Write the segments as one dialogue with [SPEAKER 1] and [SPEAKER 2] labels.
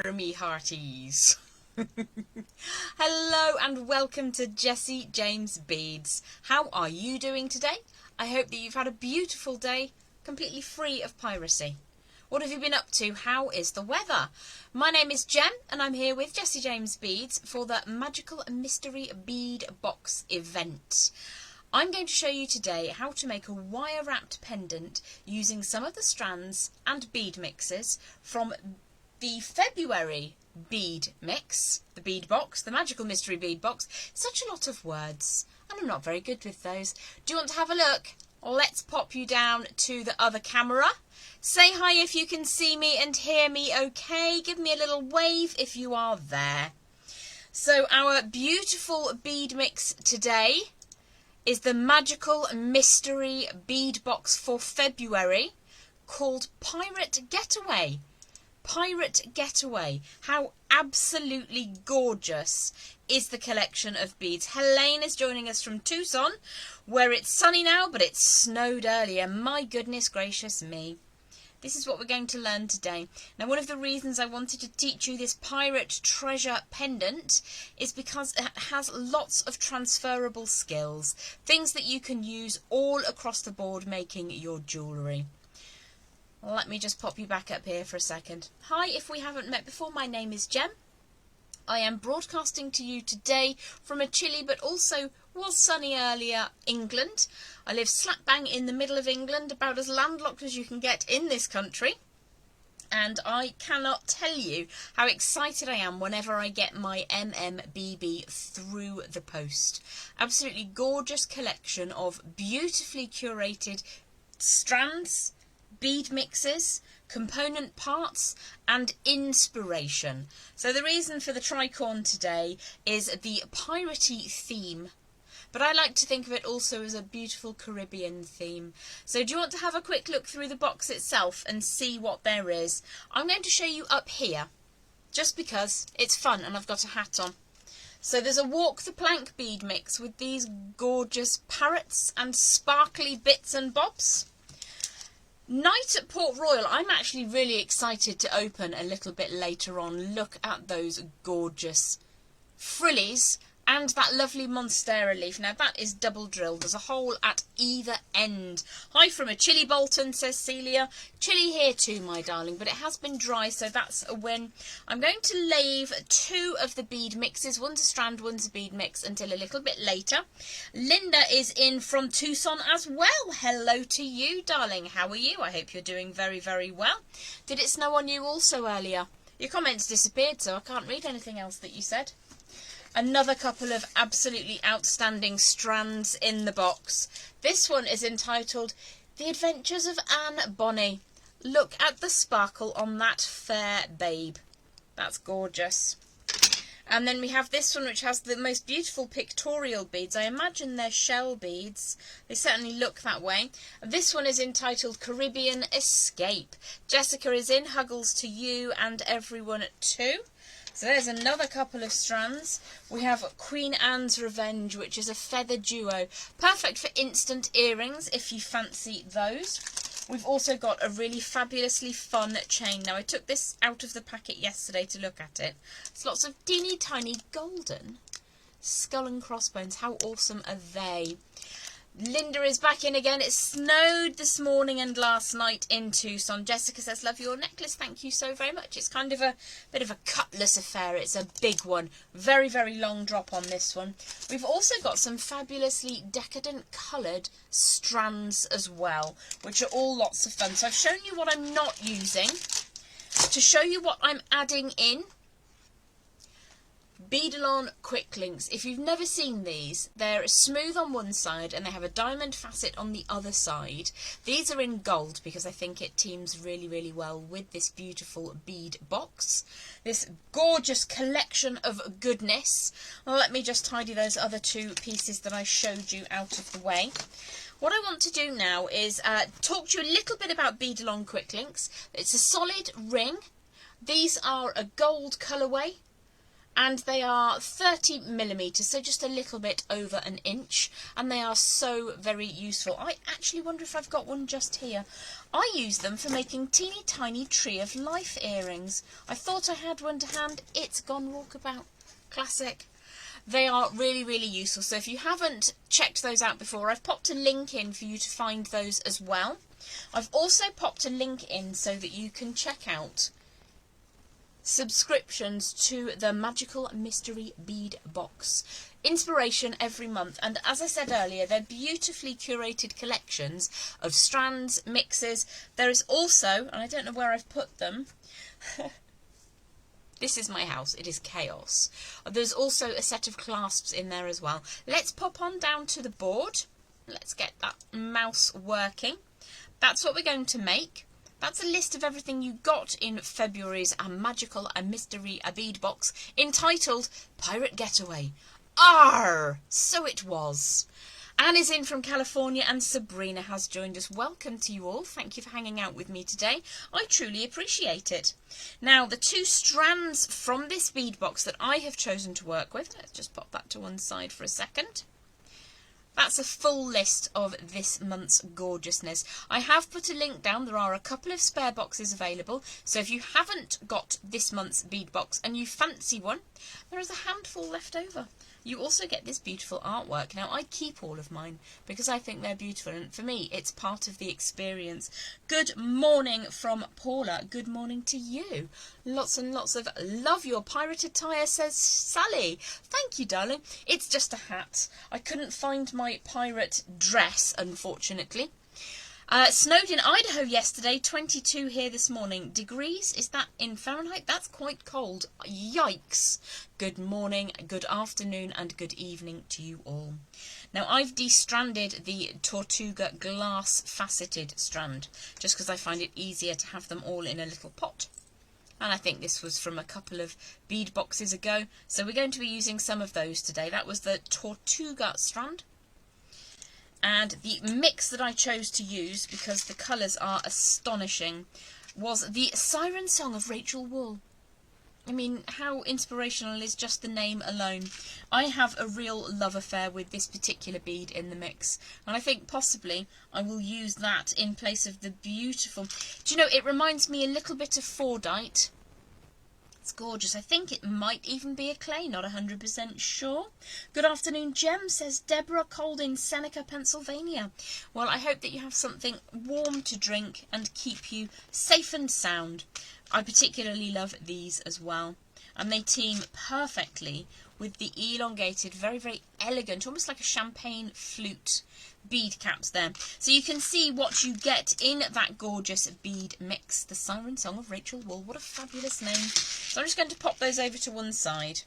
[SPEAKER 1] for me hearties. Hello and welcome to Jessie James Beads. How are you doing today? I hope that you've had a beautiful day, completely free of piracy. What have you been up to? How is the weather? My name is Jem and I'm here with Jessie James Beads for the Magical Mystery Bead Box event. I'm going to show you today how to make a wire-wrapped pendant using some of the strands and bead mixes from the February bead mix, the bead box, the Magical Mystery Bead Box. Such a lot of words, and I'm not very good with those. Do you want to have a look? Let's pop you down to the other camera. Say hi if you can see me and hear me okay. Give me a little wave if you are there. So our beautiful bead mix today is the Magical Mystery Bead Box for February called Pirate Getaway. Pirate Getaway. How absolutely gorgeous is the collection of beads. Helene is joining us from Tucson, where it's sunny now, but it snowed earlier. My goodness gracious me. This is what we're going to learn today. Now, one of the reasons I wanted to teach you this pirate treasure pendant is because it has lots of transferable skills, things that you can use all across the board making your jewellery. Let me just pop you back up here for a second. Hi, if we haven't met before, my name is Jem. I am broadcasting to you today from a chilly but also was sunny earlier England. I live slap bang in the middle of England, about as landlocked as you can get in this country. And I cannot tell you how excited I am whenever I get my MMBB through the post. Absolutely gorgeous collection of beautifully curated strands, bead mixes, component parts and inspiration. So the reason for the tricorn today is the piratey theme, but I like to think of it also as a beautiful Caribbean theme. So do you want to have a quick look through the box itself and see what there is? I'm going to show you up here just because it's fun and I've got a hat on. So there's a walk the plank bead mix with these gorgeous parrots and sparkly bits and bobs. Night at Port Royal, I'm actually really excited to open a little bit later on. Look at those gorgeous frillies and that lovely monstera leaf. Now that is double drilled. There's a hole at either end. Hi from a chilly Bolton, says Celia. Chilly here too, my darling, but it has been dry, so that's a win. I'm going to leave two of the bead mixes. One's a strand, one's a bead mix until a little bit later. Linda is in from Tucson as well. Hello to you, darling. How are you? I hope you're doing very, very well. Did it snow on you also earlier? Your comments disappeared, so I can't read anything else that you said. Another couple of absolutely outstanding strands in the box. This one is entitled The Adventures of Anne Bonny. Look at the sparkle on that fair babe. That's gorgeous. And then we have this one which has the most beautiful pictorial beads. I imagine they're shell beads. They certainly look that way. This one is entitled Caribbean Escape. Jessica is in. Huggles to you and everyone too. So there's another couple of strands. We have Queen Anne's Revenge, which is a feather duo. Perfect for instant earrings if you fancy those. We've also got a really fabulously fun chain. Now, I took this out of the packet yesterday to look at it. It's lots of teeny tiny golden skull and crossbones. How awesome are they? Linda is back in again. It snowed this morning and last night in Tucson. Jessica says, love your necklace. Thank you so very much. It's kind of a bit of a cutlass affair. It's a big one. Very, very long drop on this one. We've also got some fabulously decadent coloured strands as well, which are all lots of fun. So I've shown you what I'm not using. To show you what I'm adding in, Beadalon Quick Links. If you've never seen these, they're smooth on one side and they have a diamond facet on the other side. These are in gold because I think it teams really, really well with this beautiful bead box. This gorgeous collection of goodness. Well, let me just tidy those other two pieces that I showed you out of the way. What I want to do now is talk to you a little bit about Beadalon Quick Links. It's a solid ring. These are a gold colourway. and they are 30mm, so just a little bit over an inch, and they are so very useful. I actually wonder if I've got one just here. I use them for making teeny tiny Tree of Life earrings. I thought I had one to hand. It's gone walkabout. Classic. They are really, really useful. So if you haven't checked those out before, I've popped a link in for you to find those as well. I've also popped a link in so that you can check out subscriptions to the Magical Mystery Bead Box. Inspiration every month, and as I said earlier, they're beautifully curated collections of strands, mixes. There is also, and I don't know where I've put them, this is my house, it is chaos. There's also a set of clasps in there as well. Let's pop on down to the board. Let's get that mouse working. That's what we're going to make. That's a list of everything you got in February's Magical Mystery Bead Box, entitled Pirate Getaway. Arr! So it was. Anne is in from California and Sabrina has joined us. Welcome to you all. Thank you for hanging out with me today. I truly appreciate it. Now, the two strands from this bead box that I have chosen to work with, let's just pop that to one side for a second. That's a full list of this month's gorgeousness. I have put a link down. There are a couple of spare boxes available. So if you haven't got this month's bead box and you fancy one, there is a handful left over. You also get this beautiful artwork. Now, I keep all of mine because I think they're beautiful, and for me, it's part of the experience. Good morning from Paula. Good morning to you. Lots and lots of love your pirate attire, says Sally. Thank you, darling. It's just a hat. I couldn't find my pirate dress, unfortunately. Snowed in Idaho yesterday, 22 here this morning. Degrees, is that in Fahrenheit? That's quite cold. Yikes. Good morning, good afternoon, and good evening to you all. Now, I've de-stranded the Tortuga glass faceted strand, just because I find it easier to have them all in a little pot. And I think this was from a couple of bead boxes ago, so we're going to be using some of those today. That was the Tortuga strand. And the mix that I chose to use, because the colours are astonishing, was the Siren song of Rachel Wool. I mean, how inspirational is just the name alone? I have a real love affair with this particular bead in the mix, and I think possibly I will use that in place of the beautiful... Do you know, it reminds me a little bit of Fordite. It's gorgeous. I think it might even be a clay, not 100% sure. Good afternoon, Jem, says Deborah, cold in Seneca, Pennsylvania. Well, I hope that you have something warm to drink and keep you safe and sound. I particularly love these as well, and they team perfectly with the elongated, very, very elegant, almost like a champagne flute bead caps there. So you can see what you get in that gorgeous bead mix. The Siren Song of Rachel Wool. What a fabulous name. So I'm just going to pop those over to one side.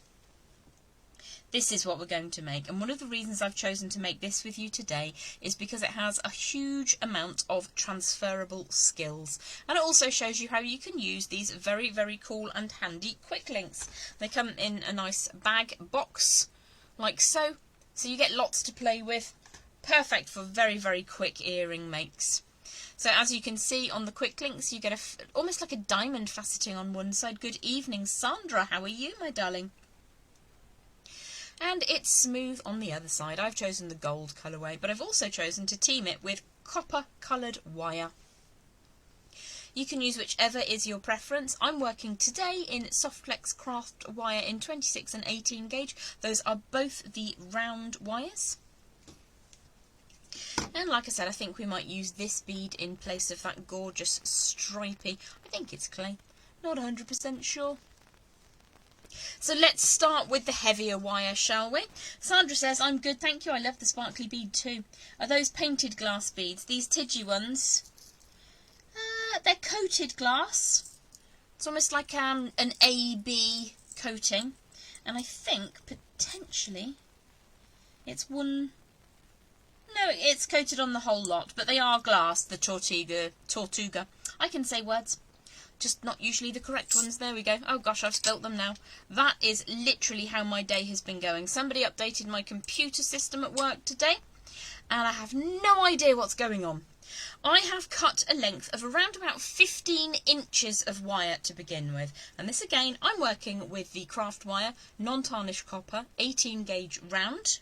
[SPEAKER 1] This is what we're going to make, and one of the reasons I've chosen to make this with you today is because it has a huge amount of transferable skills, and it also shows you how you can use these very, very cool and handy quick links. They come in a nice bag box like so, so you get lots to play with. Perfect for very, very quick earring makes. So as you can see on the quick links, you get almost like a diamond faceting on one side. Good evening, Sandra. How are you, my darling? And it's smooth on the other side. I've chosen the gold colourway, but I've also chosen to team it with copper coloured wire. You can use whichever is your preference. I'm working today in Softflex Craft wire in 26 and 18 gauge. Those are both the round wires. And like I said, I think we might use this bead in place of that gorgeous stripy, I think it's clay, not 100% sure. So let's start with the heavier wire, shall we? Sandra says, I'm good, thank you. I love the sparkly bead too. Are those painted glass beads? These Tidgy ones? They're coated glass. It's almost like an AB coating. And I think, potentially, it's one... No, it's coated on the whole lot, but they are glass, the Tortuga. I can say words. Just not usually the correct ones. There we go. Oh gosh, I've spilt them now. That is literally how my day has been going. Somebody updated my computer system at work today, and I have no idea what's going on. I have cut a length of around about 15 inches of wire to begin with, and this again I'm working with the craft wire non-tarnished copper 18 gauge round,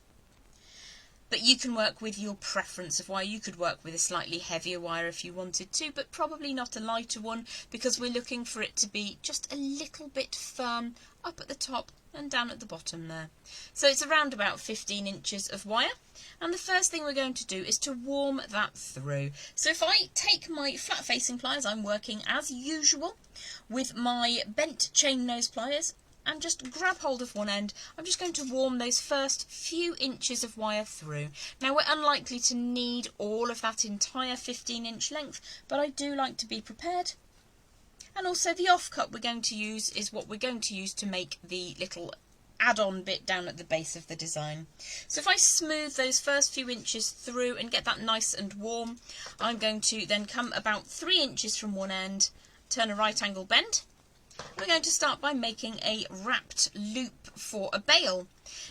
[SPEAKER 1] but you can work with your preference of wire. You could work with a slightly heavier wire if you wanted to, but probably not a lighter one, because we're looking for it to be just a little bit firm up at the top and down at the bottom there. So it's around about 15 inches of wire, and the first thing we're going to do is to warm that through. So if I take my flat facing pliers, I'm working as usual with my bent chain nose pliers, and just grab hold of one end. I'm just going to warm those first few inches of wire through. Now we're unlikely to need all of that entire 15-inch length, but I do like to be prepared. And also the offcut we're going to use is what we're going to use to make the little add-on bit down at the base of the design. So if I smooth those first few inches through and get that nice and warm, I'm going to then come about 3 inches from one end, turn a right angle bend. We're going to start by making a wrapped loop for a bail.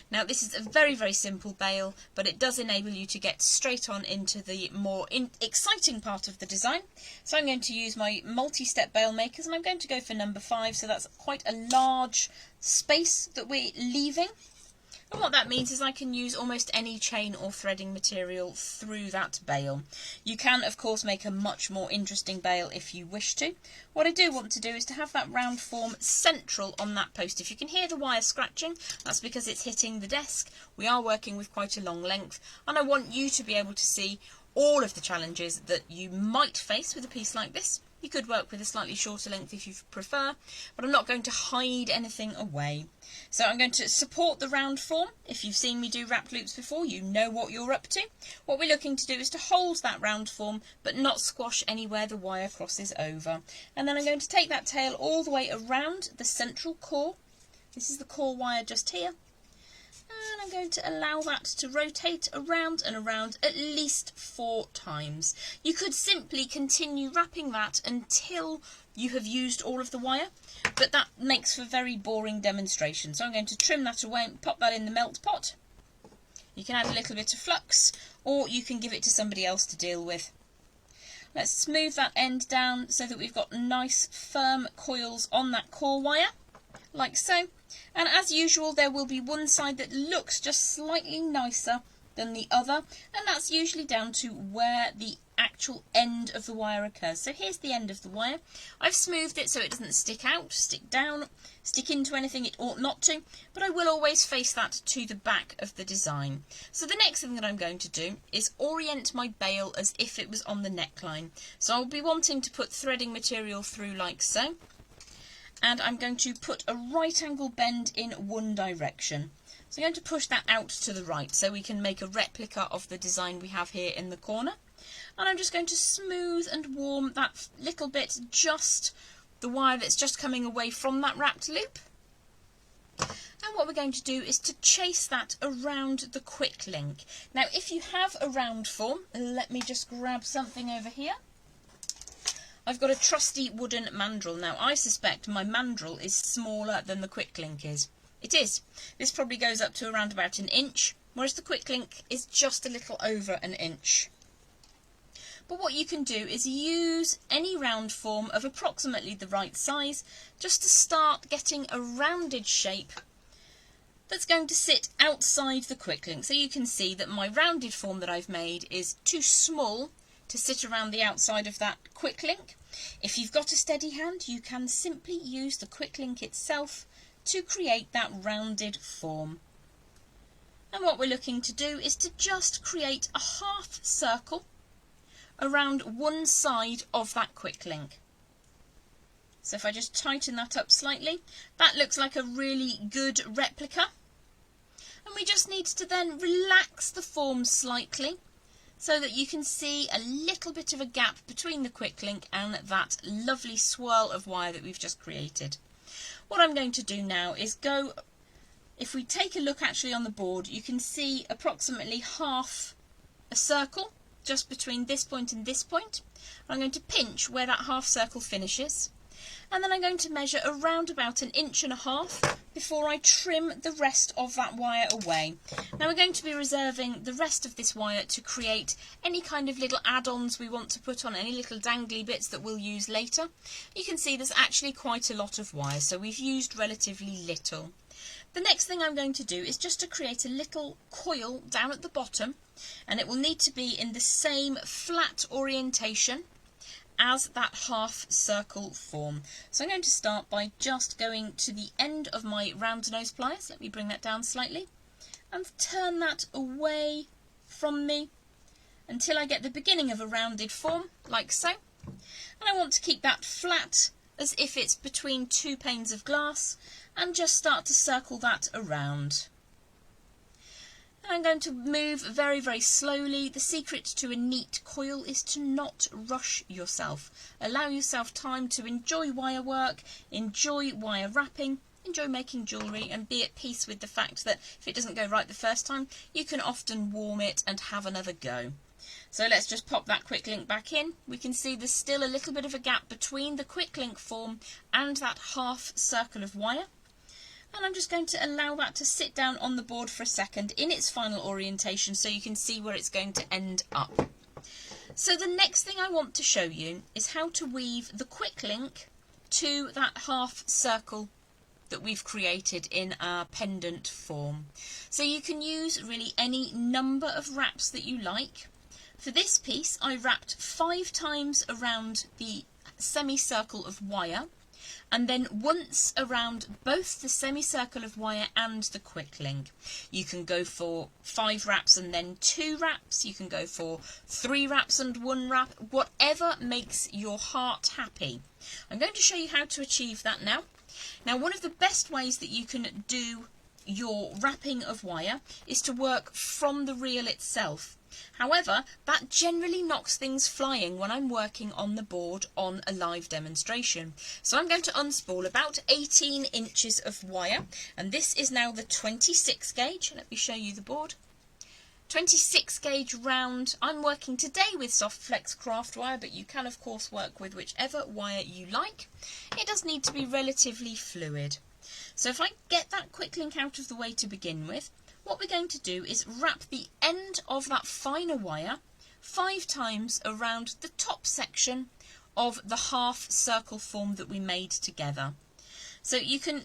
[SPEAKER 1] Now this is a very, very simple bail, but it does enable you to get straight on into the more exciting part of the design. So I'm going to use my multi-step bail makers, and I'm going to go for number 5, so that's quite a large space that we're leaving. And what that means is I can use almost any chain or threading material through that bail. You can, of course, make a much more interesting bail if you wish to. What I do want to do is to have that round form central on that post. If you can hear the wire scratching, that's because it's hitting the desk. We are working with quite a long length, and I want you to be able to see all of the challenges that you might face with a piece like this. You could work with a slightly shorter length if you prefer, but I'm not going to hide anything away. So I'm going to support the round form. If you've seen me do wrapped loops before, you know what you're up to. What we're looking to do is to hold that round form, but not squash anywhere the wire crosses over. And then I'm going to take that tail all the way around the central core. This is the core wire just here. And I'm going to allow that to rotate around and around at least 4 times. You could simply continue wrapping that until you have used all of the wire, but that makes for very boring demonstration. So I'm going to trim that away and pop that in the melt pot. You can add a little bit of flux, or you can give it to somebody else to deal with. Let's smooth that end down so that we've got nice firm coils on that core wire, like so. And as usual, there will be one side that looks just slightly nicer than the other, and that's usually down to where the actual end of the wire occurs. So here's the end of the wire. I've smoothed it so it doesn't stick out, stick down, stick into anything it ought not to, but I will always face that to the back of the design. So the next thing that I'm going to do is orient my bail as if it was on the neckline. So I'll be wanting to put threading material through like so. And I'm going to put a right angle bend in one direction. So I'm going to push that out to the right so we can make a replica of the design we have here in the corner. And I'm just going to smooth and warm that little bit, just the wire that's just coming away from that wrapped loop. And what we're going to do is to chase that around the quick link. Now if you have a round form, let me just grab something over here. I've got a trusty wooden mandrel. Now I suspect my mandrel is smaller than the quick link is. It is. This probably goes up to around about 1 inch, whereas the quick link is just a little over 1 inch. But what you can do is use any round form of approximately the right size just to start getting a rounded shape that's going to sit outside the quick link. So you can see that my rounded form that I've made is too small to sit around the outside of that quick link. If you've got a steady hand, you can simply use the quick link itself to create that rounded form. And what we're looking to do is to just create a half circle around one side of that quick link. So if I just tighten that up slightly, that looks like a really good replica. And we just need to then relax the form slightly so that you can see a little bit of a gap between the quick link and that lovely swirl of wire that we've just created. What I'm going to do now is go, if we take a look actually on the board, you can see approximately half a circle just between this point and this point. I'm going to pinch where that half circle finishes, And then I'm going to measure around about 1.5 inches before I trim the rest of that wire away. Now we're going to be reserving the rest of this wire to create any kind of little add-ons we want to put on, any little dangly bits that we'll use later. You can see there's actually quite a lot of wire, so we've used relatively little. The next thing I'm going to do is just to create a little coil down at the bottom, and it will need to be in the same flat orientation as that half circle form. So I'm going to start by just going to the end of my round nose pliers. Let me bring that down slightly and turn that away from me until I get the beginning of a rounded form, like so. And I want to keep that flat as if it's between 2 panes of glass, and just start to circle that around. I'm going to move very, very slowly. The secret to a neat coil is to not rush yourself. Allow yourself time to enjoy wire work, enjoy wire wrapping, enjoy making jewellery, and be at peace with the fact that if it doesn't go right the first time, you can often warm it and have another go. So let's just pop that quick link back in. We can see there's still a little bit of a gap between the quick link form and that half circle of wire. And I'm just going to allow that to sit down on the board for a second in its final orientation so you can see where it's going to end up. So the next thing I want to show you is how to weave the quick link to that half circle that we've created in our pendant form. So you can use really any number of wraps that you like. For this piece I wrapped 5 times around the semicircle of wire, and then once around both the semicircle of wire and the quick link. You can go for 5 wraps and then 2 wraps, you can go for 3 wraps and 1 wrap, whatever makes your heart happy. I'm going to show you how to achieve that now. Now, one of the best ways that you can do your wrapping of wire is to work from the reel itself. However, that generally knocks things flying when I'm working on the board on a live demonstration. So I'm going to unspool about 18 inches of wire, and this is now the 26 gauge. Let me show you the board. 26 gauge round. I'm working today with soft flex craft wire, but you can of course work with whichever wire you like. It does need to be relatively fluid. So if I get that quick link out of the way to begin with, what we're going to do is wrap the end of that finer wire 5 times around the top section of the half circle form that we made together. So you can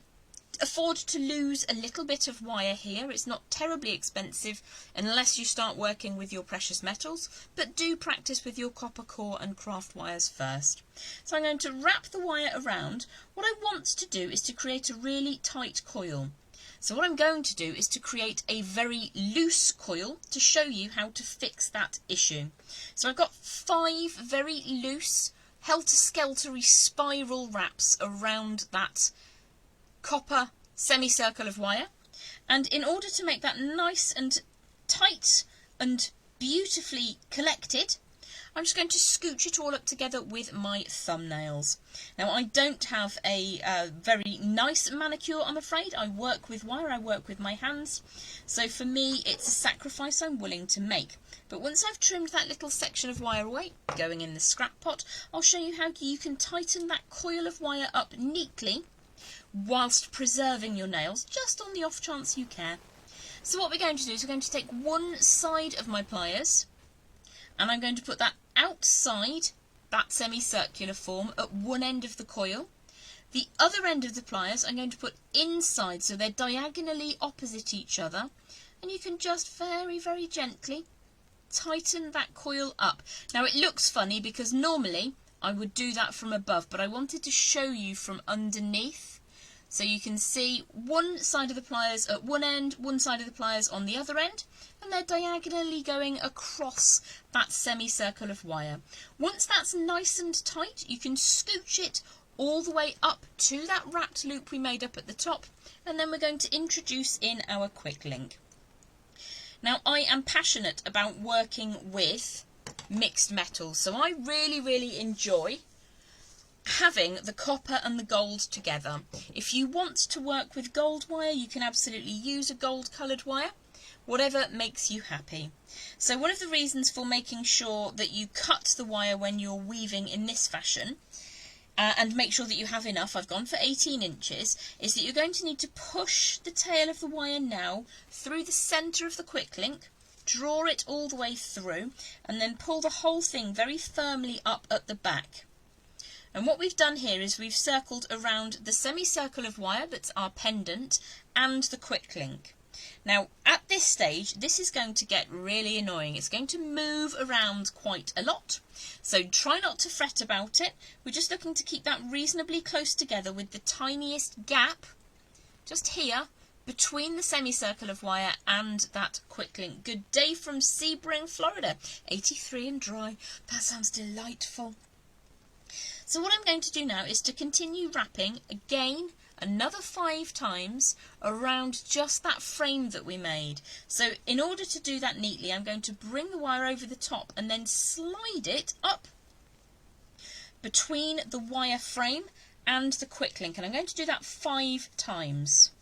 [SPEAKER 1] afford to lose a little bit of wire here. It's not terribly expensive unless you start working with your precious metals, but do practice with your copper core and craft wires first. So I'm going to wrap the wire around. What I want to do is to create a really tight coil. So what I'm going to do is to create a very loose coil to show you how to fix that issue. So I've got 5 very loose, helter-skeltery spiral wraps around that copper semicircle of wire, and in order to make that nice and tight and beautifully collected, I'm just going to scooch it all up together with my thumbnails. Now, I don't have a very nice manicure, I'm afraid. I work with wire, I work with my hands, so for me it's a sacrifice I'm willing to make. But once I've trimmed that little section of wire away, going in the scrap pot, I'll show you how you can tighten that coil of wire up neatly whilst preserving your nails, just on the off chance you care. So what we're going to do is we're going to take one side of my pliers, and I'm going to put that outside that semicircular form at one end of the coil. The other end of the pliers I'm going to put inside, so they're diagonally opposite each other, and you can just very, very gently tighten that coil up. Now it looks funny because normally I would do that from above, but I wanted to show you from underneath. So you can see one side of the pliers at one end, one side of the pliers on the other end, and they're diagonally going across that semicircle of wire. Once that's nice and tight, you can scooch it all the way up to that wrapped loop we made up at the top, and then we're going to introduce in our quick link. Now, I am passionate about working with mixed metals, so I really, really enjoy having the copper and the gold together. If you want to work with gold wire, you can absolutely use a gold coloured wire, whatever makes you happy. So one of the reasons for making sure that you cut the wire when you're weaving in this fashion and make sure that you have enough, I've gone for 18 inches, is that you're going to need to push the tail of the wire now through the centre of the quick link, draw it all the way through, and then pull the whole thing very firmly up at the back. And what we've done here is we've circled around the semicircle of wire that's our pendant and the quick link. Now, at this stage, this is going to get really annoying. It's going to move around quite a lot, so try not to fret about it. We're just looking to keep that reasonably close together with the tiniest gap, just here, between the semicircle of wire and that quick link. Good day from Sebring, Florida. 83 and dry. That sounds delightful. So what I'm going to do now is to continue wrapping again another 5 times around just that frame that we made. So in order to do that neatly, I'm going to bring the wire over the top and then slide it up between the wire frame and the quick link, and I'm going to do that 5 times.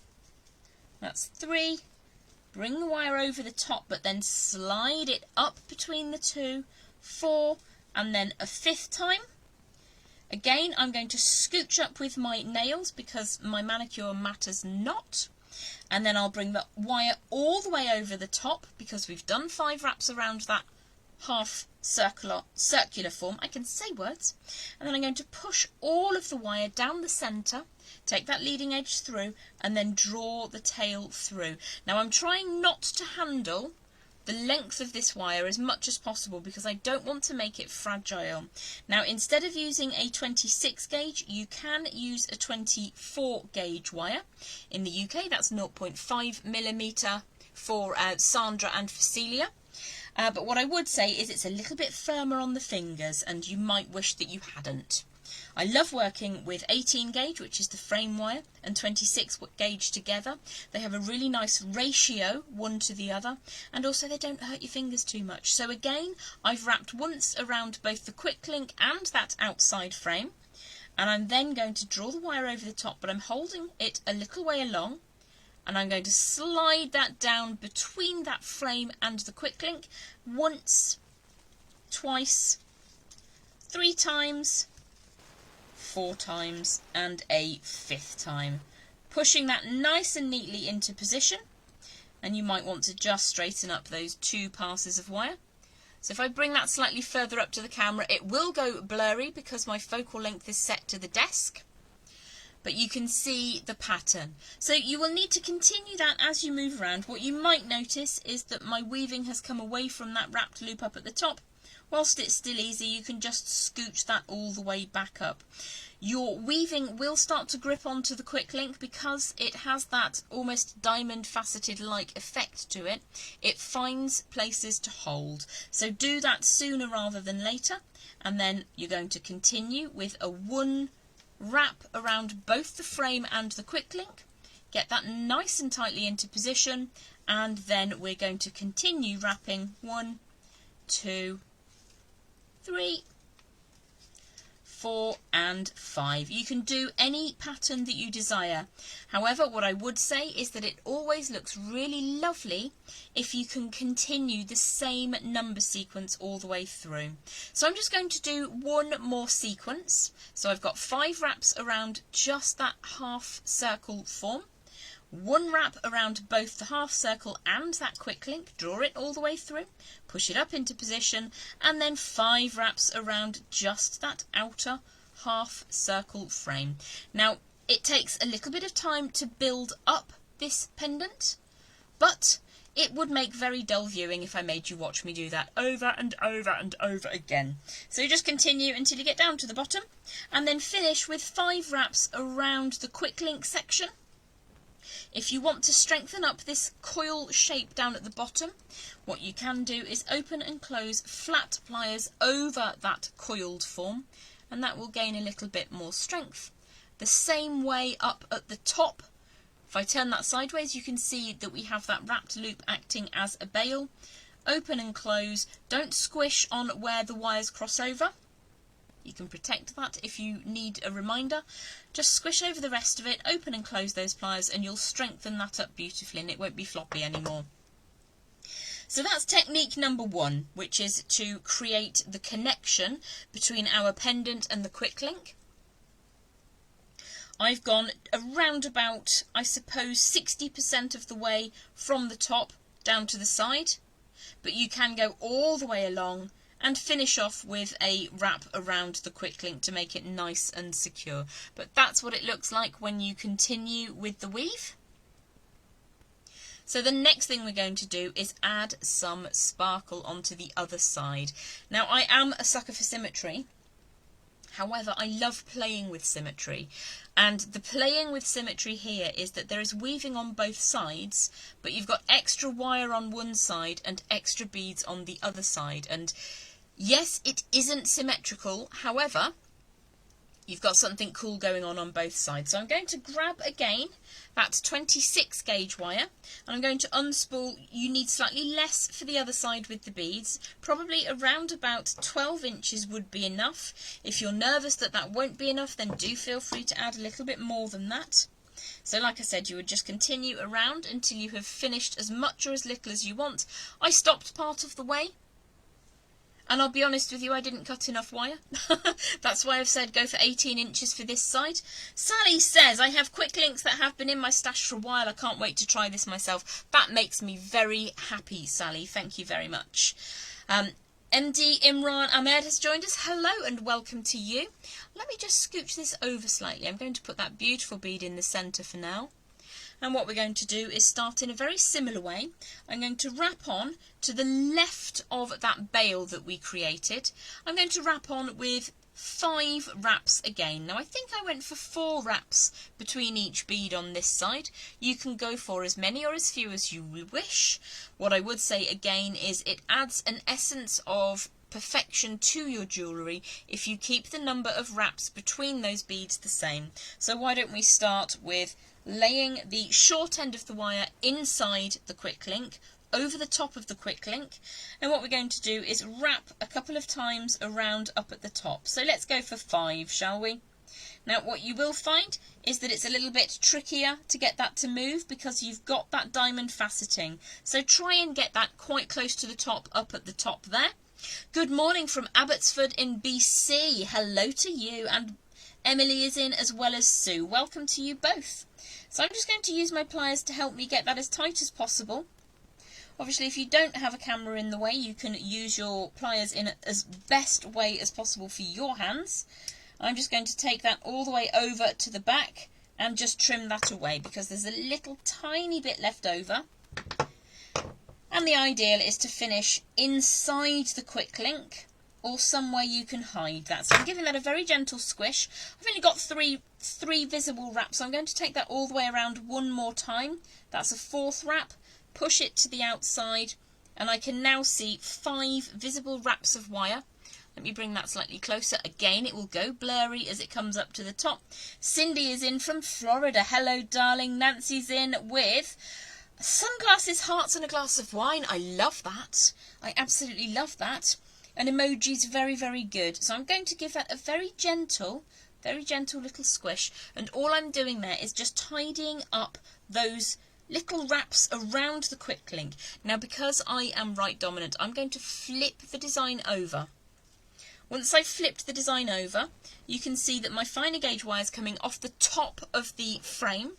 [SPEAKER 1] That's 3, bring the wire over the top but then slide it up between the 2, 4, and then a 5th time. Again, I'm going to scooch up with my nails because my manicure matters not. And then I'll bring the wire all the way over the top because we've done 5 wraps around that half circular form. I can say words. And then I'm going to push all of the wire down the centre, take that leading edge through, and then draw the tail through. Now I'm trying not to handle the length of this wire as much as possible because I don't want to make it fragile. Now, instead of using a 26 gauge, you can use a 24 gauge wire. In the UK, that's 0.5mm for Sandra and for Celia. But what I would say is it's a little bit firmer on the fingers and you might wish that you hadn't. I love working with 18 gauge, which is the frame wire, and 26 gauge together. They have a really nice ratio, one to the other, and also they don't hurt your fingers too much. So again, I've wrapped once around both the quick link and that outside frame, and I'm then going to draw the wire over the top, but I'm holding it a little way along, and I'm going to slide that down between that frame and the quick link once, twice, 3 times, 4 times, and a 5th time, pushing that nice and neatly into position. And you might want to just straighten up those 2 passes of wire. So if I bring that slightly further up to the camera, it will go blurry because my focal length is set to the desk, but you can see the pattern. So you will need to continue that as you move around. What you might notice is that my weaving has come away from that wrapped loop up at the top. Whilst it's still easy, you can just scooch that all the way back up. Your weaving will start to grip onto the quick link because it has that almost diamond faceted like effect to it. It finds places to hold. So do that sooner rather than later, and then you're going to continue with a 1 wrap around both the frame and the quick link. Get that nice and tightly into position, and then we're going to continue wrapping 1, 2, 3, 4 and 5. You can do any pattern that you desire. However, what I would say is that it always looks really lovely if you can continue the same number sequence all the way through. So I'm just going to do 1 more sequence. So I've got 5 wraps around just that half circle form. 1 wrap around both the half circle and that quick link, draw it all the way through, push it up into position, and then 5 wraps around just that outer half circle frame. Now, it takes a little bit of time to build up this pendant, but it would make very dull viewing if I made you watch me do that over and over and over again. So you just continue until you get down to the bottom, and then finish with 5 wraps around the quick link section. If you want to strengthen up this coil shape down at the bottom, what you can do is open and close flat pliers over that coiled form, and that will gain a little bit more strength. The same way up at the top. If I turn that sideways, you can see that we have that wrapped loop acting as a bail. Open and close. Don't squish on where the wires cross over. You can protect that if you need a reminder. Just squish over the rest of it, open and close those pliers, and you'll strengthen that up beautifully and it won't be floppy anymore. So that's technique number 1, which is to create the connection between our pendant and the quick link. I've gone around about, I suppose, 60% of the way from the top down to the side, but you can go all the way along and finish off with a wrap around the quick link to make it nice and secure. But that's what it looks like when you continue with the weave. So the next thing we're going to do is add some sparkle onto the other side. Now, I am a sucker for symmetry. However, I love playing with symmetry, and the playing with symmetry here is that there is weaving on both sides, but you've got extra wire on one side and extra beads on the other side. And yes, it isn't symmetrical, however, you've got something cool going on both sides. So I'm going to grab again that 26 gauge wire, and I'm going to unspool. You need slightly less for the other side with the beads, probably around about 12 inches would be enough. If you're nervous that that won't be enough, then do feel free to add a little bit more than that. So like I said, you would just continue around until you have finished as much or as little as you want. I stopped part of the way, and I'll be honest with you, I didn't cut enough wire. That's why I've said go for 18 inches for this side. Sally says, I have quick links that have been in my stash for a while. I can't wait to try this myself. That makes me very happy, Sally. Thank you very much. MD Imran Ahmed has joined us. Hello and welcome to you. Let me just scooch this over slightly. I'm going to put that beautiful bead in the centre for now. And what we're going to do is start in a very similar way. I'm going to wrap on to the left of that bail that we created. I'm going to wrap on with 5 wraps again. Now I think I went for 4 wraps between each bead on this side. You can go for as many or as few as you wish. What I would say again is it adds an essence of perfection to your jewellery if you keep the number of wraps between those beads the same. So why don't we start with laying the short end of the wire inside the quick link, over the top of the quick link, and what we're going to do is wrap a couple of times around up at the top. So let's go for 5, shall we? Now what you will find is that it's a little bit trickier to get that to move because you've got that diamond faceting. So try and get that quite close to the top, up at the top there. Good morning from Abbotsford in BC. Hello to you, and Emily is in as well as Sue. Welcome to you both. So I'm just going to use my pliers to help me get that as tight as possible. Obviously, if you don't have a camera in the way, you can use your pliers in as best way as possible for your hands. I'm just going to take that all the way over to the back and just trim that away because there's a little tiny bit left over. And the ideal is to finish inside the quick link or somewhere you can hide that. So I'm giving that a very gentle squish. I've only got three visible wraps, so I'm going to take that all the way around one more time. That's a 4th wrap. Push it to the outside, and I can now see 5 visible wraps of wire. Let me bring that slightly closer. Again, it will go blurry as it comes up to the top. Cindy is in from Florida. Hello, darling. Nancy's in with sunglasses, hearts, and a glass of wine. I love that. I absolutely love that. And emoji's very, very good. So I'm going to give that a very gentle little squish. And all I'm doing there is just tidying up those little wraps around the quick link. Now, because I am right dominant, I'm going to flip the design over. Once I've flipped the design over, you can see that my finer gauge wire is coming off the top of the frame.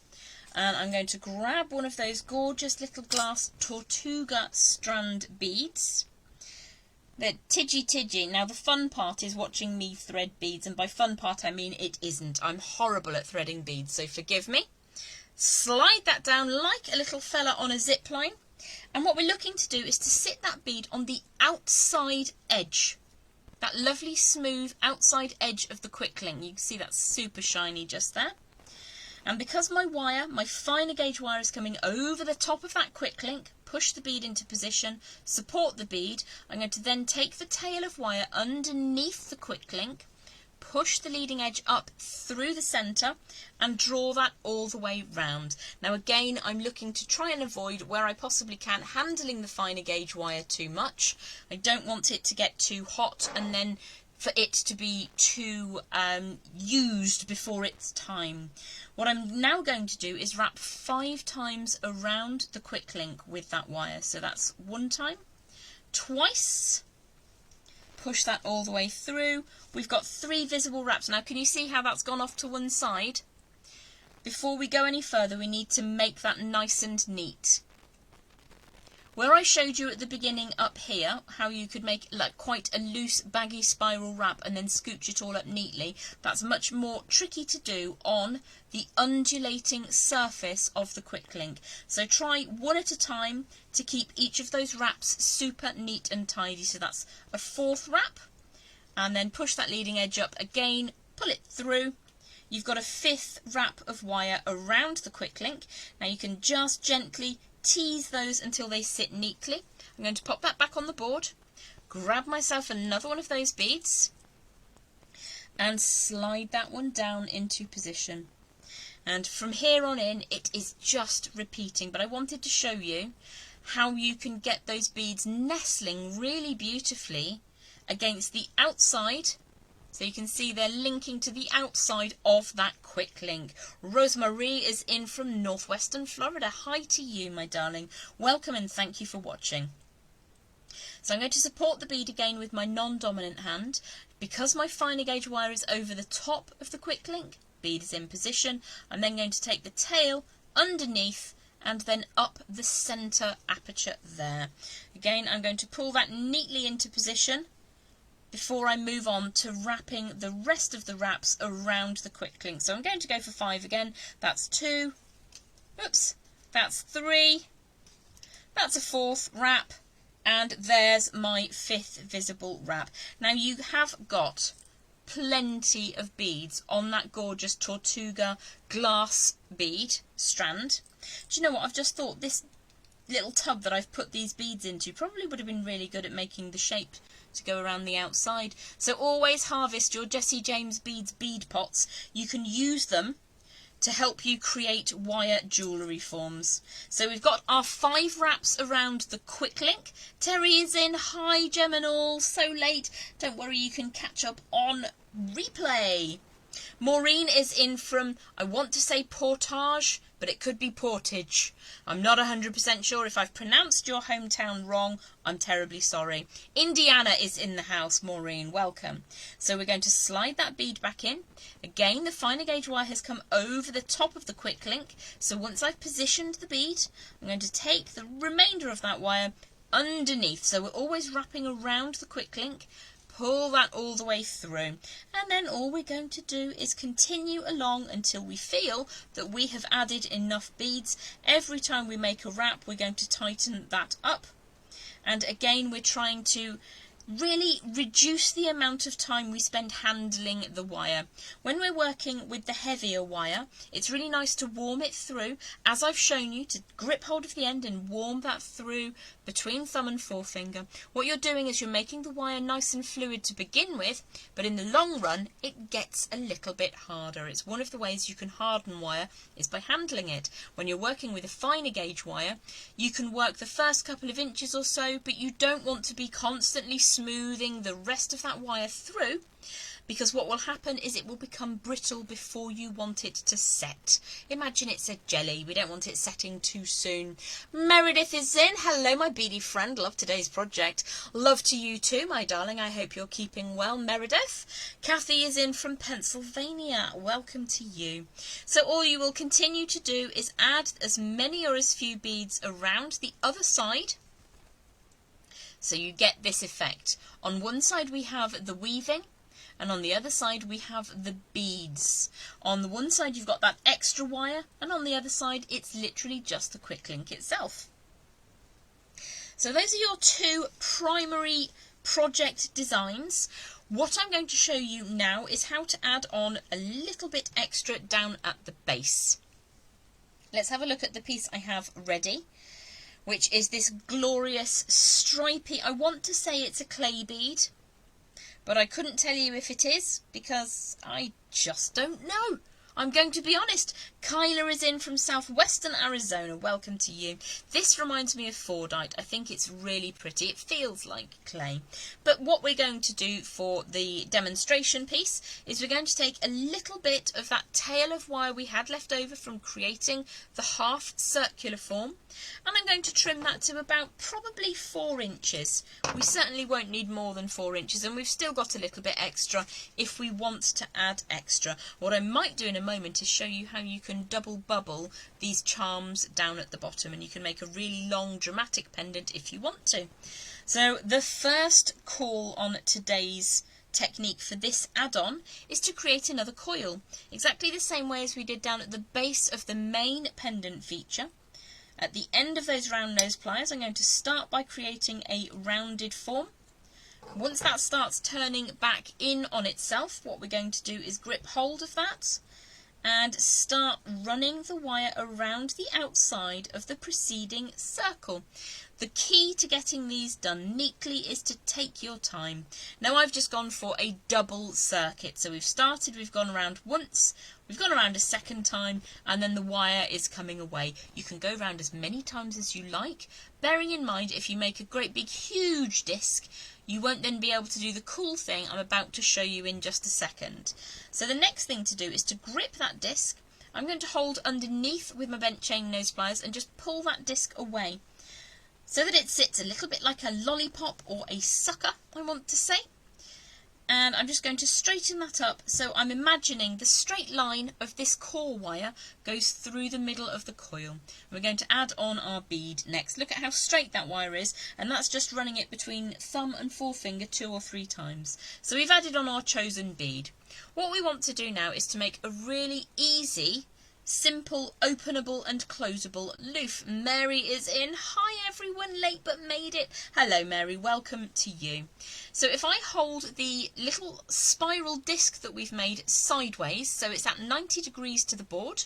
[SPEAKER 1] And I'm going to grab one of those gorgeous little glass Tortuga strand beads. They're tidgy. Now the fun part is watching me thread beads, and by fun part I mean it isn't. I'm horrible at threading beads, so forgive me. Slide that down like a little fella on a zip line, and what we're looking to do is to sit that bead on the outside edge, that lovely smooth outside edge of the quick link. You can see that's super shiny just there. And because my finer gauge wire is coming over the top of that quick link, push the bead into position, support the bead. I'm going to then take the tail of wire underneath the quick link, push the leading edge up through the centre and draw that all the way round. Now again, I'm looking to try and avoid, where I possibly can, handling the finer gauge wire too much. I don't want it to get too hot and then for it to be too used before its time. What I'm now going to do is wrap 5 times around the quick link with that wire. So that's 1 time, twice, push that all the way through. We've got 3 visible wraps. Now can you see how that's gone off to one side? before we go any further, we need to make that nice and neat. Where I showed you at the beginning up here how you could make like quite a loose baggy spiral wrap and then scooch it all up neatly, that's much more tricky to do on the undulating surface of the quick link. So try one at a time to keep each of those wraps super neat and tidy. So that's a 4th wrap, and then push that leading edge up again, pull it through. You've got a 5th wrap of wire around the quick link. Now you can just gently tease those until they sit neatly. I'm going to pop that back on the board, grab myself another one of those beads and slide that one down into position. And from here on in it is just repeating, but I wanted to show you how you can get those beads nestling really beautifully against the outside. So you can see they're linking to the outside of that quick link. Rosemarie is in from northwestern Florida. Hi to you, my darling. Welcome and thank you for watching. So I'm going to support the bead again with my non-dominant hand. Because my finer gauge wire is over the top of the quick link, bead is in position. I'm then going to take the tail underneath and then up the centre aperture there. Again, I'm going to pull that neatly into position before I move on to wrapping the rest of the wraps around the quick link. So I'm going to go for 5 again. That's 2, oops, that's 3, that's a 4th wrap, and there's my 5th visible wrap. Now you have got plenty of beads on that gorgeous Tortuga glass bead strand. Do you know what, I've just thought this little tub that I've put these beads into probably would have been really good at making the shape to go around the outside. So always harvest your Jessie James Beads bead pots. You can use them to help you create wire jewellery forms. So we've got our 5 wraps around the quick link. Terry is in. Hi Gem and all, so late. Don't worry, you can catch up on replay. Maureen is in from, I want to say Portage, but it could be Portage. I'm not 100% sure. If I've pronounced your hometown wrong, I'm terribly sorry. Indiana is in the house, Maureen, welcome. So we're going to slide that bead back in. Again, the finer gauge wire has come over the top of the quick link. So once I've positioned the bead, I'm going to take the remainder of that wire underneath. So we're always wrapping around the quick link. Pull that all the way through, and then all we're going to do is continue along until we feel that we have added enough beads. Every time we make a wrap, we're going to tighten that up, and again we're trying to really reduce the amount of time we spend handling the wire. When we're working with the heavier wire, it's really nice to warm it through, as I've shown you, to grip hold of the end and warm that through between thumb and forefinger. What you're doing is you're making the wire nice and fluid to begin with, but in the long run it gets a little bit harder. It's one of the ways you can harden wire is by handling it. When you're working with a finer gauge wire, you can work the first couple of inches or so, but you don't want to be constantly smoothing the rest of that wire through, because what will happen is it will become brittle before you want it to set. Imagine it's a jelly. We don't want it setting too soon. Meredith is in. Hello, my beady friend. Love today's project. Love to you too, my darling. I hope you're keeping well, Meredith. Kathy is in from Pennsylvania. Welcome to you. So all you will continue to do is add as many or as few beads around the other side, so you get this effect. On one side we have the weaving, and on the other side we have the beads. On the one side you've got that extra wire, and on the other side it's literally just the quick link itself. So those are your 2 primary project designs. What I'm going to show you now is how to add on a little bit extra down at the base. Let's have a look at the piece I have ready, which is this glorious stripy, I want to say it's a clay bead, but I couldn't tell you if it is because I just don't know. I'm going to be honest. Kyla is in from southwestern Arizona. Welcome to you. This reminds me of Fordite. I think it's really pretty. It feels like clay. But what we're going to do for the demonstration piece is we're going to take a little bit of that tail of wire we had left over from creating the half circular form, and I'm going to trim that to about probably 4 inches. We certainly won't need more than 4 inches, and we've still got a little bit extra if we want to add extra. What I might do in a moment is show you how you can can double bubble these charms down at the bottom, and you can make a really long dramatic pendant if you want to. So the first call on today's technique for this add-on is to create another coil, exactly the same way as we did down at the base of the main pendant feature. At the end of those round nose pliers, I'm going to start by creating a rounded form. Once that starts turning back in on itself, what we're going to do is grip hold of that and start running the wire around the outside of the preceding circle. The key to getting these done neatly is to take your time. Now I've just gone for a double circuit. So we've started, we've gone around once, we've gone around a second time, and then the wire is coming away. You can go around as many times as you like, bearing in mind if you make a great big huge disc, you won't then be able to do the cool thing I'm about to show you in just a second. So the next thing to do is to grip that disc. I'm going to hold underneath with my bent chain nose pliers and just pull that disc away, so that it sits a little bit like a lollipop or a sucker, I want to say. And I'm just going to straighten that up, so I'm imagining the straight line of this core wire goes through the middle of the coil. We're going to add on our bead next. Look at how straight that wire is, and that's just running it between thumb and forefinger 2 or 3 times. So we've added on our chosen bead. What we want to do now is to make a really easy, simple, openable and closable loof. Mary is in. Hi everyone, late but made it. Hello Mary, welcome to you. So if I hold the little spiral disc that we've made sideways, so it's at 90 degrees to the board,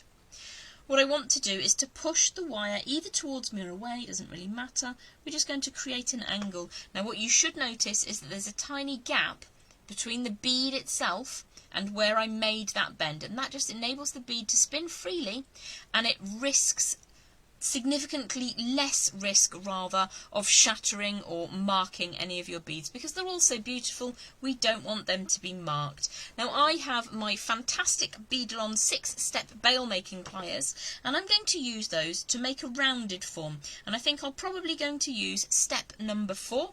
[SPEAKER 1] what I want to do is to push the wire either towards me or away, it doesn't really matter. We're just going to create an angle. Now what you should notice is that there's a tiny gap between the bead itself and where I made that bend, and that just enables the bead to spin freely, and it risks significantly less risk rather of shattering or marking any of your beads, because they're all so beautiful we don't want them to be marked. Now I have my fantastic Beadalon 6-step bail making pliers, and I'm going to use those to make a rounded form, and I think I'm probably going to use step number 4.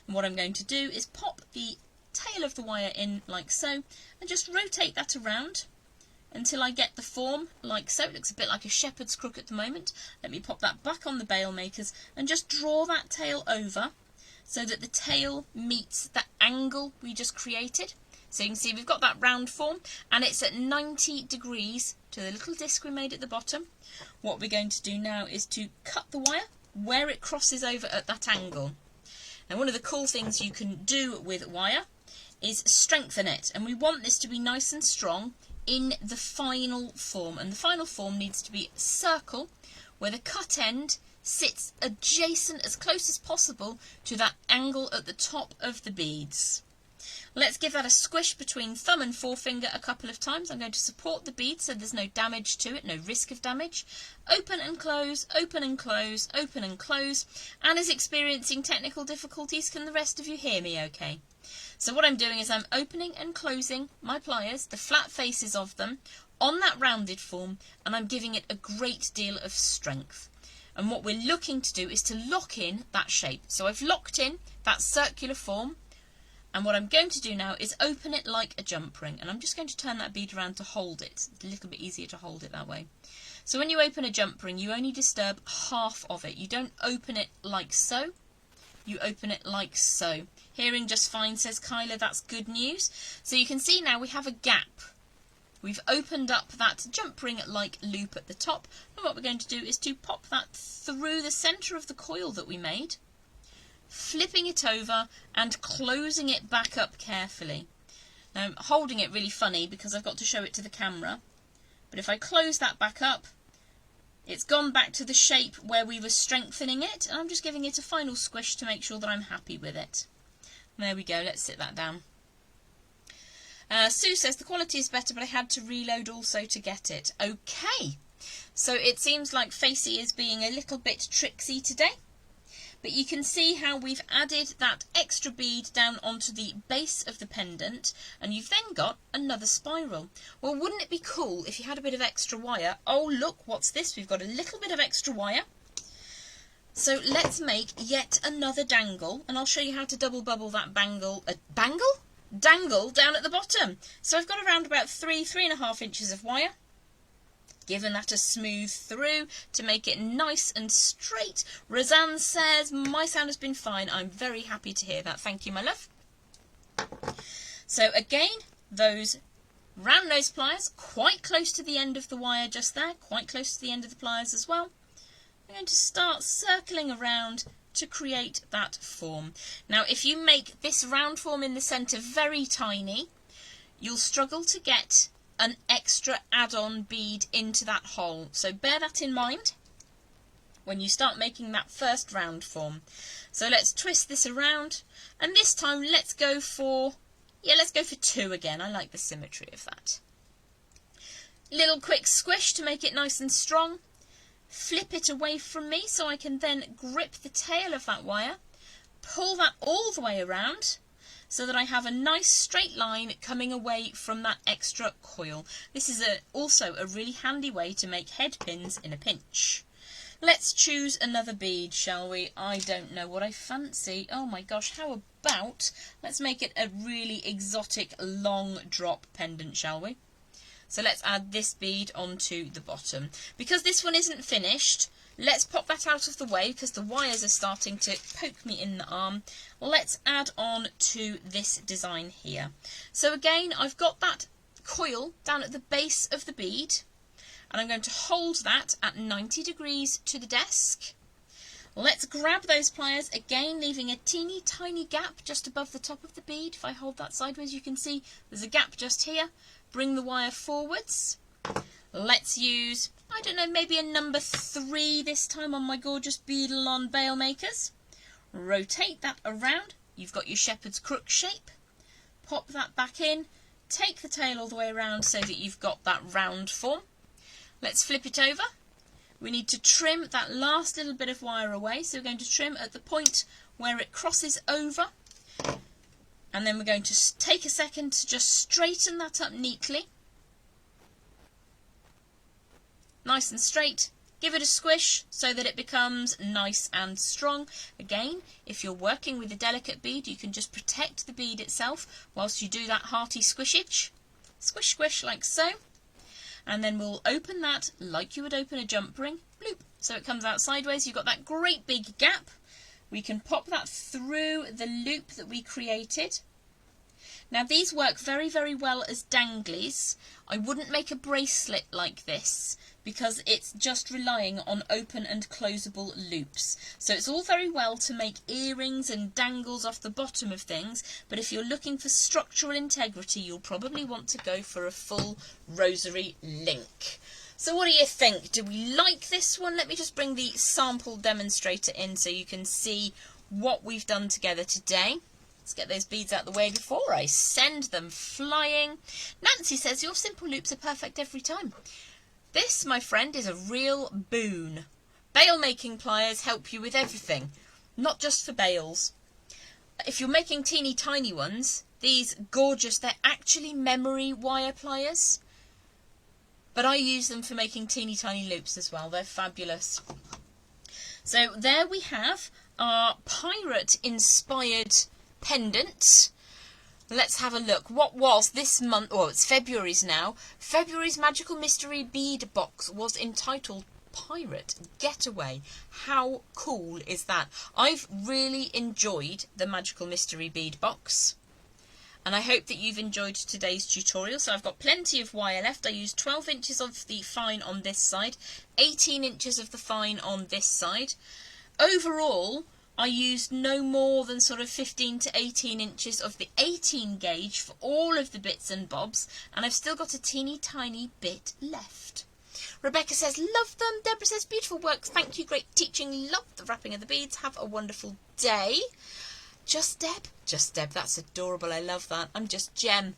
[SPEAKER 1] And what I'm going to do is pop the tail of the wire in like so, and just rotate that around until I get the form like so. It looks a bit like a shepherd's crook at the moment. Let me pop that back on the bail makers and just draw that tail over so that the tail meets the angle we just created. So you can see we've got that round form, and it's at 90 degrees to the little disc we made at the bottom. What we're going to do now is to cut the wire where it crosses over at that angle. Now one of the cool things you can do with wire is strengthen it, and we want this to be nice and strong in the final form, and the final form needs to be a circle where the cut end sits adjacent as close as possible to that angle at the top of the beads. Let's give that a squish between thumb and forefinger a couple of times. I'm going to support the bead so there's no damage to it, no risk of damage. Open and close, open and close, open and close. Anna's experiencing technical difficulties. Can the rest of you hear me okay? So what I'm doing is I'm opening and closing my pliers, the flat faces of them, on that rounded form, and I'm giving it a great deal of strength. And what we're looking to do is to lock in that shape. So I've locked in that circular form, and what I'm going to do now is open it like a jump ring, and I'm just going to turn that bead around to hold it. It's a little bit easier to hold it that way. So when you open a jump ring, you only disturb half of it. You don't open it like so. You open it like so. Hearing just fine, says Kyla, that's good news. So you can see now we have a gap. We've opened up that jump ring like loop at the top, and what we're going to do is to pop that through the centre of the coil that we made, flipping it over and closing it back up carefully. Now I'm holding it really funny because I've got to show it to the camera, but if I close that back up, it's gone back to the shape where we were strengthening it, and I'm just giving it a final squish to make sure that I'm happy with it. There we go, let's sit that down. Sue says the quality is better, but I had to reload also to get it. Okay, so it seems like Facey is being a little bit tricksy today. But you can see how we've added that extra bead down onto the base of the pendant, and you've then got another spiral. Well, wouldn't it be cool if you had a bit of extra wire? Oh, look, what's this? We've got a little bit of extra wire. So let's make yet another dangle, and I'll show you how to double bubble that dangle down at the bottom. So I've got around about 3.5 inches of wire. Giving that a smooth through to make it nice and straight. Roseanne says, my sound has been fine. I'm very happy to hear that. Thank you, my love. So again, those round nose pliers, quite close to the end of the wire just there, quite close to the end of the pliers as well. I'm going to start circling around to create that form. Now, if you make this round form in the centre very tiny, you'll struggle to get an extra add-on bead into that hole. So bear that in mind when you start making that first round form. So let's twist this around, and this time let's go for 2 again. I like the symmetry of that. Little quick squish to make it nice and strong. Flip it away from me so I can then grip the tail of that wire, pull that all the way around so that I have a nice straight line coming away from that extra coil. This is also a really handy way to make head pins in a pinch. Let's choose another bead, shall we? I don't know what I fancy. Oh my gosh, how about let's make it a really exotic long drop pendant, shall we? So let's add this bead onto the bottom. Because this one isn't finished, let's pop that out of the way because the wires are starting to poke me in the arm. Let's add on to this design here. So again, I've got that coil down at the base of the bead, and I'm going to hold that at 90 degrees to the desk. Let's grab those pliers, again leaving a teeny tiny gap just above the top of the bead. If I hold that sideways, you can see there's a gap just here. Bring the wire forwards. Let's use, I don't know, maybe a number 3 this time on my gorgeous Beadalon bail makers. Rotate that around. You've got your shepherd's crook shape. Pop that back in. Take the tail all the way around so that you've got that round form. Let's flip it over. We need to trim that last little bit of wire away. So we're going to trim at the point where it crosses over. And then we're going to take a second to just straighten that up neatly. Nice and straight. Give it a squish so that it becomes nice and strong. Again, if you're working with a delicate bead, you can just protect the bead itself whilst you do that hearty squishage. Squish, squish, like so. And then we'll open that like you would open a jump ring. Bloop. So it comes out sideways. You've got that great big gap. We can pop that through the loop that we created. Now these work very, very well as danglies. I wouldn't make a bracelet like this because it's just relying on open and closable loops. So it's all very well to make earrings and dangles off the bottom of things, but if you're looking for structural integrity, you'll probably want to go for a full rosary link. So what do you think? Do we like this one? Let me just bring the sample demonstrator in so you can see what we've done together today. Let's get those beads out of the way before I send them flying. Nancy says your simple loops are perfect every time. This, my friend, is a real boon. Bail making pliers help you with everything, not just for bails. If you're making teeny tiny ones, these gorgeous, they're actually memory wire pliers. But I use them for making teeny tiny loops as well. They're fabulous. So there we have our pirate inspired pendant. Let's have a look. What was this month? Oh, it's February's now. February's Magical Mystery Bead Box was entitled Pirate Getaway. How cool is that? I've really enjoyed the Magical Mystery Bead Box. And I hope that you've enjoyed today's tutorial. So I've got plenty of wire left. I used 12 inches of the fine on this side, 18 inches of the fine on this side. Overall, I used no more than sort of 15 to 18 inches of the 18 gauge for all of the bits and bobs, and I've still got a teeny tiny bit left. Rebecca says, love them. Deborah says, beautiful work. Thank you, great teaching. Love the wrapping of the beads. Have a wonderful day. Just Deb, that's adorable. I love that. I'm just Jem.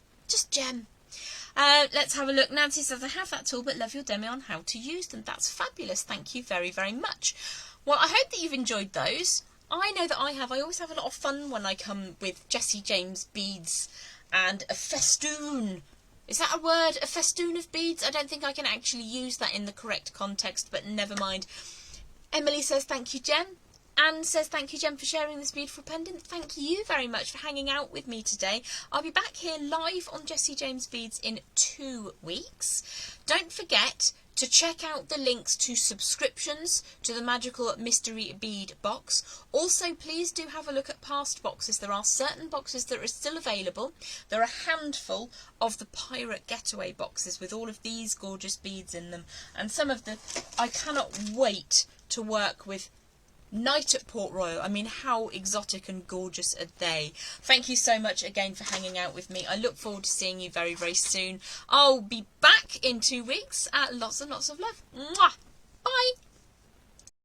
[SPEAKER 1] Let's have a look. Nancy says, I have that tool, but love your demo on how to use them. That's fabulous. Thank you very, very much. Well, I hope that you've enjoyed those. I know that I have. I always have a lot of fun when I come with Jessie James beads and a festoon. Is that a word? A festoon of beads? I don't think I can actually use that in the correct context, but never mind. Emily says, thank you, Jem. Anne says, thank you, Jem, for sharing this beautiful pendant. Thank you very much for hanging out with me today. I'll be back here live on Jessie James Beads in 2 weeks. Don't forget to check out the links to subscriptions to the Magical Mystery Bead Box. Also, please do have a look at past boxes. There are certain boxes that are still available. There are a handful of the Pirate Getaway boxes with all of these gorgeous beads in them. And some of the... I cannot wait to work with Night at Port Royal. I mean, how exotic and gorgeous are they? Thank you so much again for hanging out with me. I look forward to seeing you very, very soon. I'll be back in 2 weeks. Lots and lots of love. Mwah!